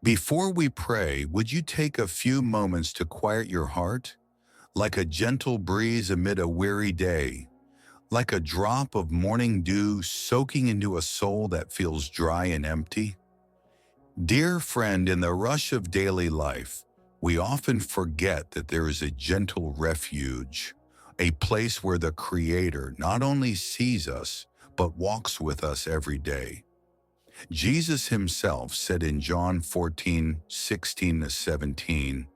Before we pray, would you take a few moments to quiet your heart? Like a gentle breeze amid a weary day, like a drop of morning dew soaking into a soul that feels dry and empty? Dear friend, in the rush of daily life, we often forget that there is a gentle refuge, a place where the Creator not only sees us, but walks with us every day. Jesus himself said in John 14:16-17,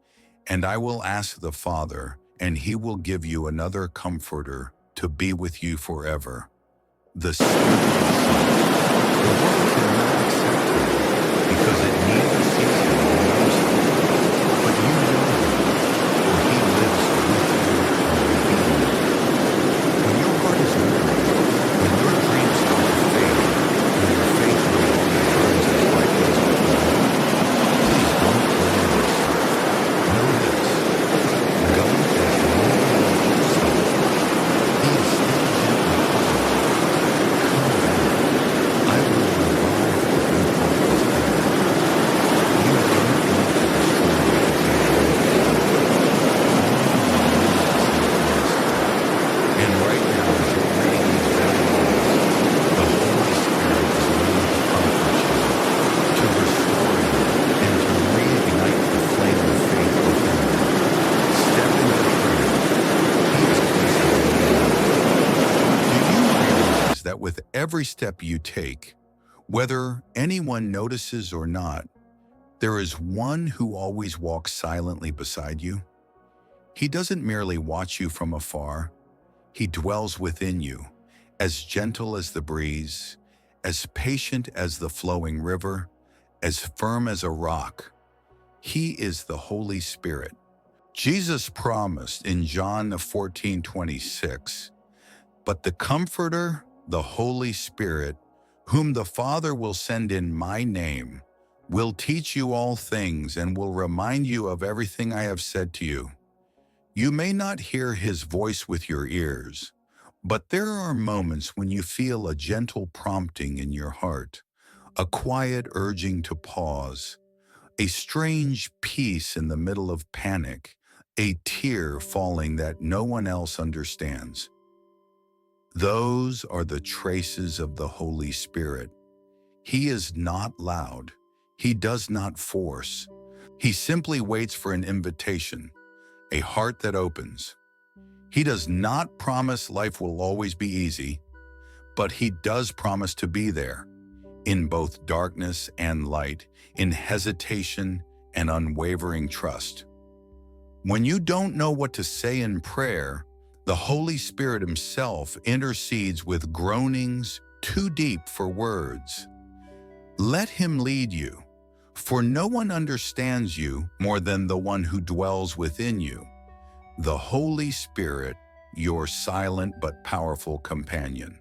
"And I will ask the Father, and he will give you another comforter to be with you forever, the Spirit of truth." The world cannot accept him because it neither sees him nor knows him. But you know him, for he lives with you and within you. When your heart is weary, when your dreams start to fade, when your faith no longer burns as brightly as before, please don't blame yourself. Know this: God is moving with yourself. He is still gently calling you. Come back. I will revive what you thought was dead. You don't need to destroy what you can't and right now, as you're reading these very words, the Holy Spirit is willing to comfort you, to restore you, and to reignite the flame of faith within you. Step into prayer. He is placing you now. Do you realize that with every step you take, whether anyone notices or not, there is one who always walks silently beside you? He doesn't merely watch you from afar. He dwells within you, as gentle as the breeze, as patient as the flowing river, as firm as a rock. He is the Holy Spirit. Jesus promised in John 14:26, "But the Comforter, the Holy Spirit, whom the Father will send in my name, will teach you all things and will remind you of everything I have said to you." You may not hear his voice with your ears, but there are moments when you feel a gentle prompting in your heart, a quiet urging to pause, a strange peace in the middle of panic, a tear falling that no one else understands. Those are the traces of the Holy Spirit. He is not loud. He does not force. He simply waits for an invitation, a heart that opens. He does not promise life will always be easy, but he does promise to be there, in both darkness and light, in hesitation and unwavering trust. When you don't know what to say in prayer, the Holy Spirit himself intercedes with groanings too deep for words. Let him lead you, for no one understands you more than the one who dwells within you, the Holy Spirit, your silent but powerful companion.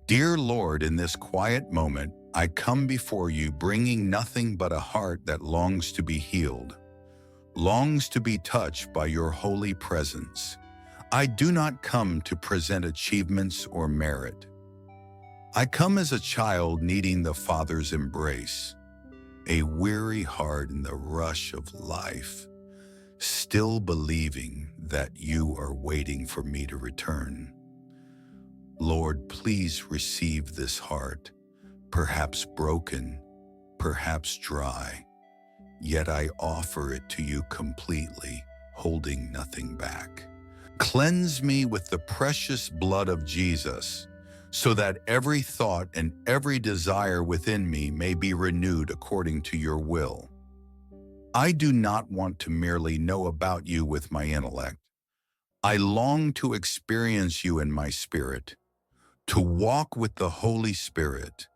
Dear Lord, in this quiet moment, I come before you bringing nothing but a heart that longs to be healed, longs to be touched by your holy presence. I do not come to present achievements or merit. I come as a child needing the Father's embrace, a weary heart in the rush of life, still believing that you are waiting for me to return. Lord, please receive this heart, perhaps broken, perhaps dry, yet I offer it to you completely, holding nothing back. Cleanse me with the precious blood of Jesus, so that every thought and every desire within me may be renewed according to your will. I do not want to merely know about you with my intellect. I long to experience you in my spirit, to walk with the Holy Spirit,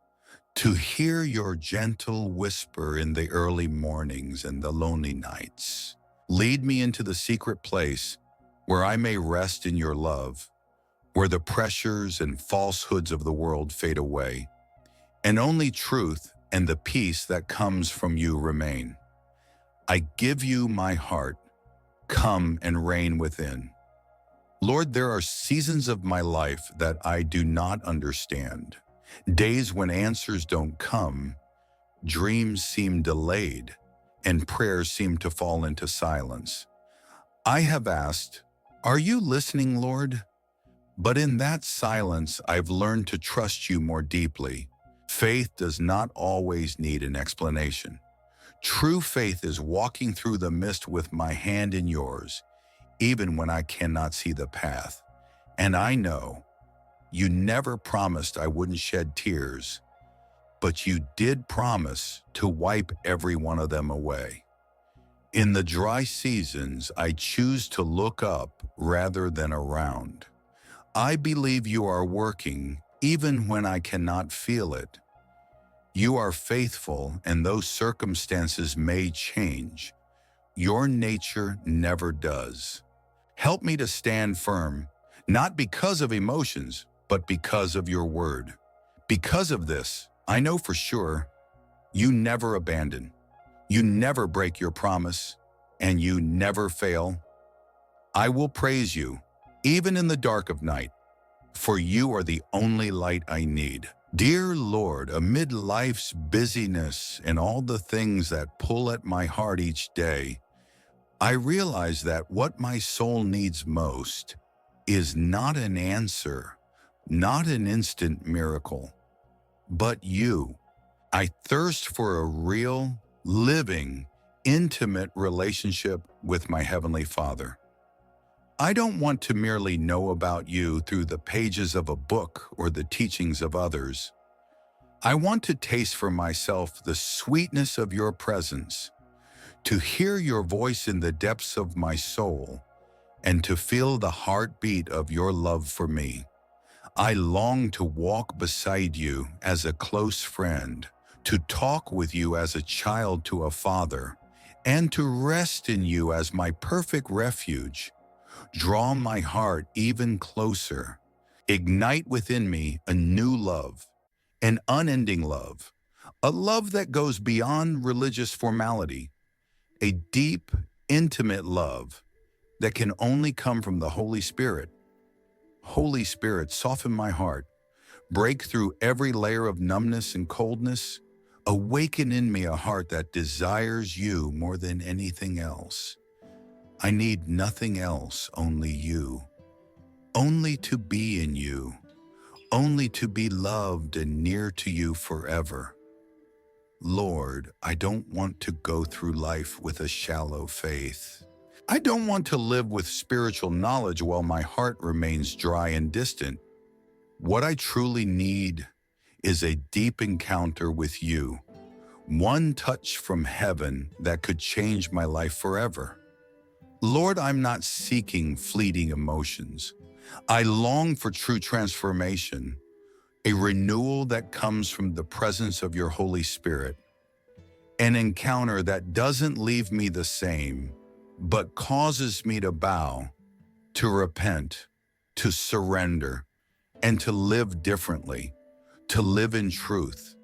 to hear your gentle whisper in the early mornings and the lonely nights. Lead me into the secret place where I may rest in your love, where the pressures and falsehoods of the world fade away, and only truth and the peace that comes from you remain. I give you my heart. Come and reign within. Lord, there are seasons of my life that I do not understand, days when answers don't come, dreams seem delayed, and prayers seem to fall into silence. I have asked, "Are you listening, Lord?" But in that silence, I've learned to trust you more deeply. Faith does not always need an explanation. True faith is walking through the mist with my hand in yours, even when I cannot see the path. And I know you never promised I wouldn't shed tears, but you did promise to wipe every one of them away. In the dry seasons, I choose to look up rather than around. I believe you are working even when I cannot feel it. You are faithful, and though circumstances may change, your nature never does. Help me to stand firm, not because of emotions, but because of your word. Because of this, I know for sure you never abandon, you never break your promise, and you never fail. I will praise you, even in the dark of night, for you are the only light I need. Dear Lord, amid life's busyness and all the things that pull at my heart each day, I realize that what my soul needs most is not an answer, not an instant miracle, but you. I thirst for a real, living, intimate relationship with my Heavenly Father. I don't want to merely know about you through the pages of a book or the teachings of others. I want to taste for myself the sweetness of your presence, to hear your voice in the depths of my soul, and to feel the heartbeat of your love for me. I long to walk beside you as a close friend, to talk with you as a child to a father, and to rest in you as my perfect refuge. Draw my heart even closer. Ignite within me a new love, an unending love, a love that goes beyond religious formality, a deep, intimate love that can only come from the Holy Spirit. Holy Spirit, soften my heart, break through every layer of numbness and coldness, awaken in me a heart that desires you more than anything else. I need nothing else, only you. Only to be in you. Only to be loved and near to you forever. Lord, I don't want to go through life with a shallow faith. I don't want to live with spiritual knowledge while my heart remains dry and distant. What I truly need is a deep encounter with you, one touch from heaven that could change my life forever. Lord, I'm not seeking fleeting emotions. I long for true transformation, a renewal that comes from the presence of your Holy Spirit, an encounter that doesn't leave me the same, but causes me to bow, to repent, to surrender, and to live differently, to live in truth,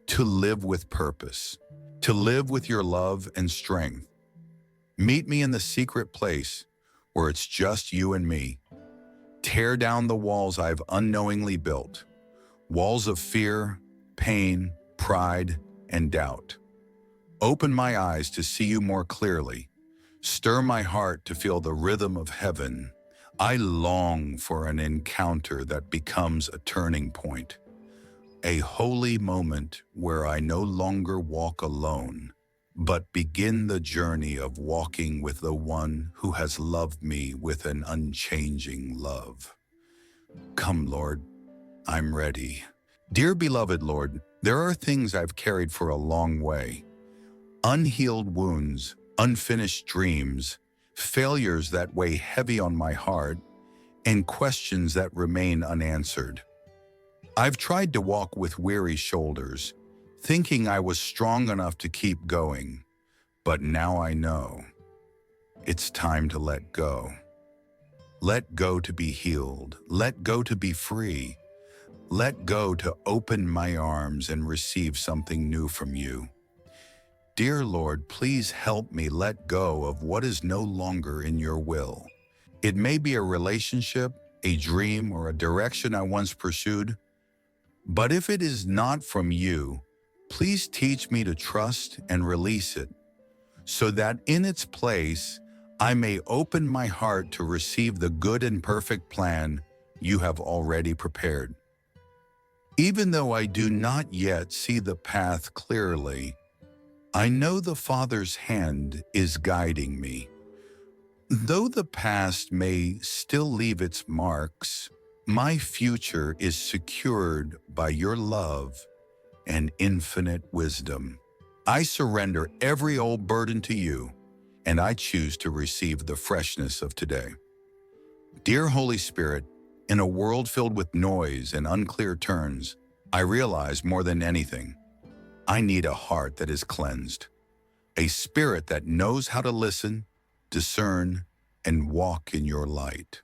to live with purpose, to live with your love and strength. Meet me in the secret place where it's just you and me. Tear down the walls I've unknowingly built, walls of fear, pain, pride, and doubt. Open my eyes to see you more clearly. Stir my heart to feel the rhythm of heaven. I long for an encounter that becomes a turning point, a holy moment where I no longer walk alone, but begin the journey of walking with the one who has loved me with an unchanging love. Come, Lord, I'm ready. Dear beloved Lord, there are things I've carried for a long way. Unhealed wounds, unfinished dreams, failures that weigh heavy on my heart, and questions that remain unanswered. I've tried to walk with weary shoulders, thinking I was strong enough to keep going, but now I know it's time to let go. Let go to be healed. Let go to be free. Let go to open my arms and receive something new from you. Dear Lord, please help me let go of what is no longer in your will. It may be a relationship, a dream, or a direction I once pursued, but if it is not from you, please teach me to trust and release it. so that in its place I may open my heart to receive the good and perfect plan you have already prepared. Even though I do not yet see the path clearly, I know the Father's hand is guiding me. Though the past may still leave its marks, my future is secured by your love and infinite wisdom. I surrender every old burden to you, and I choose to receive the freshness of today. Dear Holy Spirit, in a world filled with noise and unclear turns, I realize more than anything, I need a heart that is cleansed, a spirit that knows how to listen, discern, and walk in your light.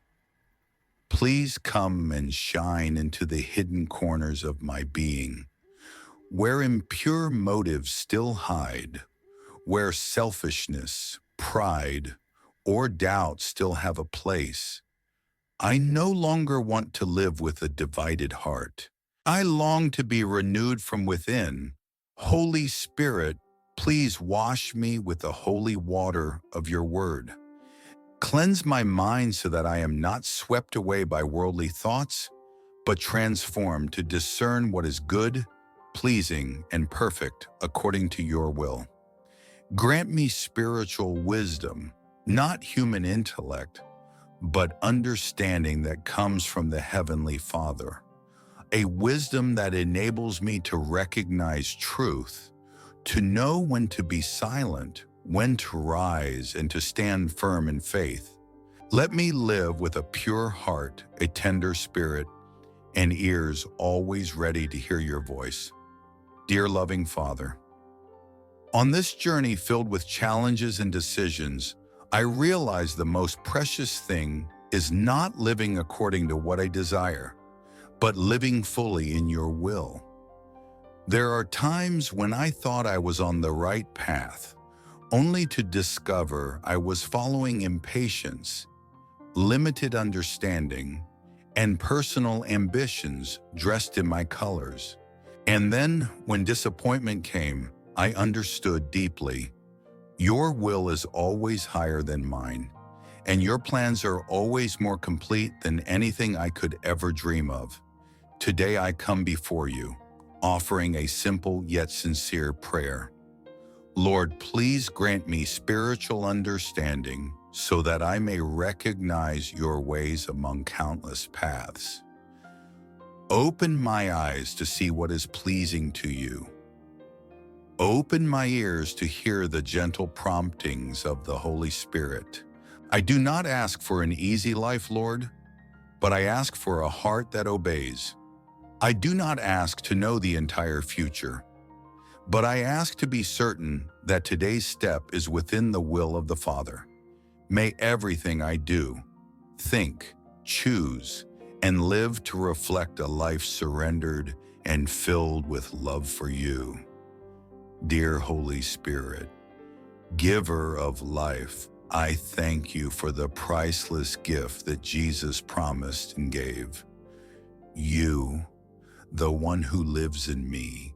Please come and shine into the hidden corners of my being, where impure motives still hide, where selfishness, pride, or doubt still have a place. I no longer want to live with a divided heart. I long to be renewed from within. Holy Spirit, please wash me with the holy water of your word. Cleanse my mind so that I am not swept away by worldly thoughts, but transformed to discern what is good, pleasing, and perfect according to your will. Grant me spiritual wisdom, not human intellect, but understanding that comes from the Heavenly Father. A wisdom that enables me to recognize truth, to know when to be silent, when to rise, and to stand firm in faith. Let me live with a pure heart, a tender spirit, and ears always ready to hear your voice. Dear loving Father, on this journey filled with challenges and decisions, I realize the most precious thing is not living according to what I desire, but living fully in your will. There are times when I thought I was on the right path, only to discover I was following impatience, limited understanding, and personal ambitions dressed in my colors. And then, when disappointment came, I understood deeply. Your will is always higher than mine, and your plans are always more complete than anything I could ever dream of. Today I come before you, offering a simple yet sincere prayer. Lord, please grant me spiritual understanding so that I may recognize your ways among countless paths. Open my eyes to see what is pleasing to you. Open my ears to hear the gentle promptings of the Holy Spirit. I do not ask for an easy life, Lord, but I ask for a heart that obeys. I do not ask to know the entire future, but I ask to be certain that today's step is within the will of the Father. May everything I do, think, choose, and live to reflect a life surrendered and filled with love for you. Dear Holy Spirit, giver of life, I thank you for the priceless gift that Jesus promised and gave. You, the one who lives in me,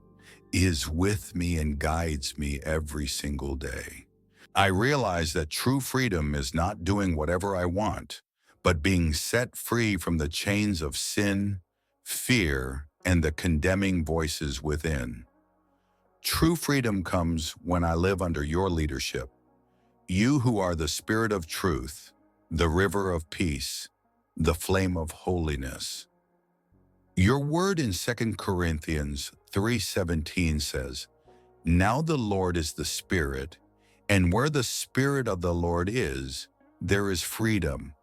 is with me and guides me every single day. I realize that true freedom is not doing whatever I want, but being set free from the chains of sin, fear, and the condemning voices within. True freedom comes when I live under your leadership. You who are the Spirit of truth, the river of peace, the flame of holiness. Your word in 2 Corinthians 3:17 says, "Now the Lord is the Spirit, and where the Spirit of the Lord is, there is freedom."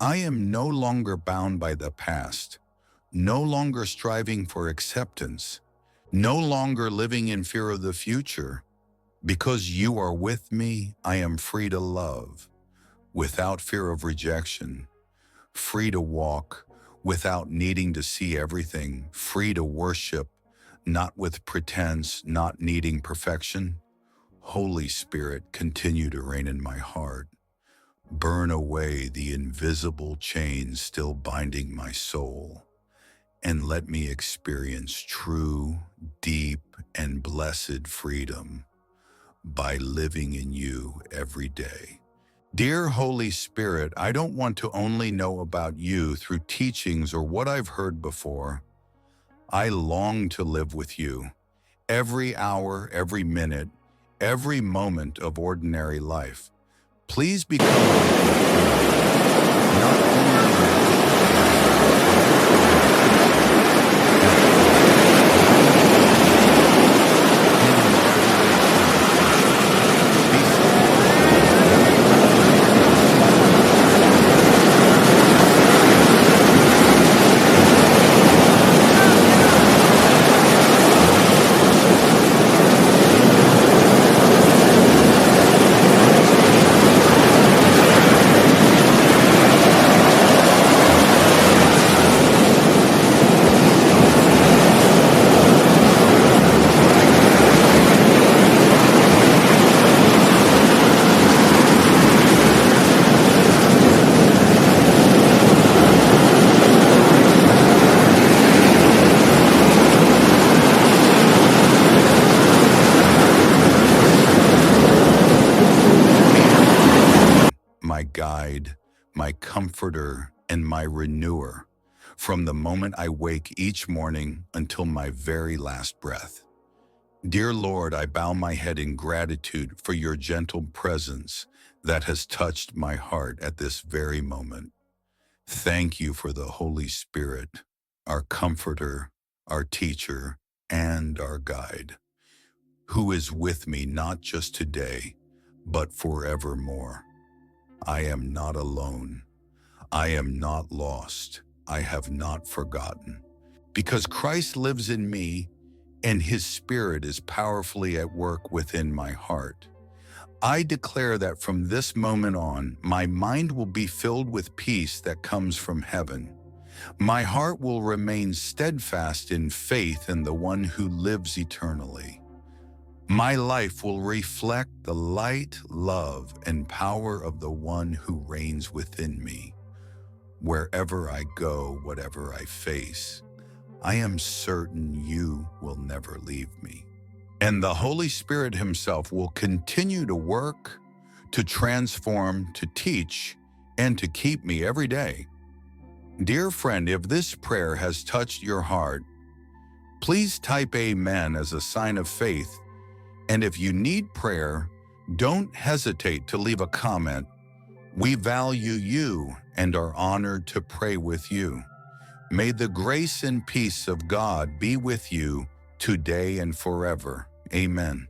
I am no longer bound by the past, no longer striving for acceptance, no longer living in fear of the future. Because you are with me, I am free to love, without fear of rejection, free to walk, without needing to see everything, free to worship, not with pretense, not needing perfection. Holy Spirit, continue to reign in my heart. Burn away the invisible chains still binding my soul, and let me experience true, deep, and blessed freedom. by living in you every day. Dear Holy Spirit, I don't want to only know about you through teachings or what I've heard before. I long to live with you every hour, every minute, every moment of ordinary life. Please become not my guide, my comforter, and my renewer, from the moment I wake each morning until my very last breath. Dear Lord, I bow my head in gratitude for your gentle presence that has touched my heart at this very moment. Thank you for the Holy Spirit, our comforter, our teacher, and our guide, who is with me not just today, but forevermore. I am not alone. I am not lost. I have not forgotten. Because Christ lives in me and his Spirit is powerfully at work within my heart. I declare that from this moment on, my mind will be filled with peace that comes from heaven. My heart will remain steadfast in faith in the one who lives eternally. My life will reflect the light, love, and power of the one who reigns within me. Wherever I go, whatever I face, I am certain you will never leave me. And the Holy Spirit himself will continue to work, to transform, to teach, and to keep me every day. Dear friend, if this prayer has touched your heart, please type Amen as a sign of faith. And if you need prayer, don't hesitate to leave a comment. We value you and are honored to pray with you. May the grace and peace of God be with you today and forever. Amen.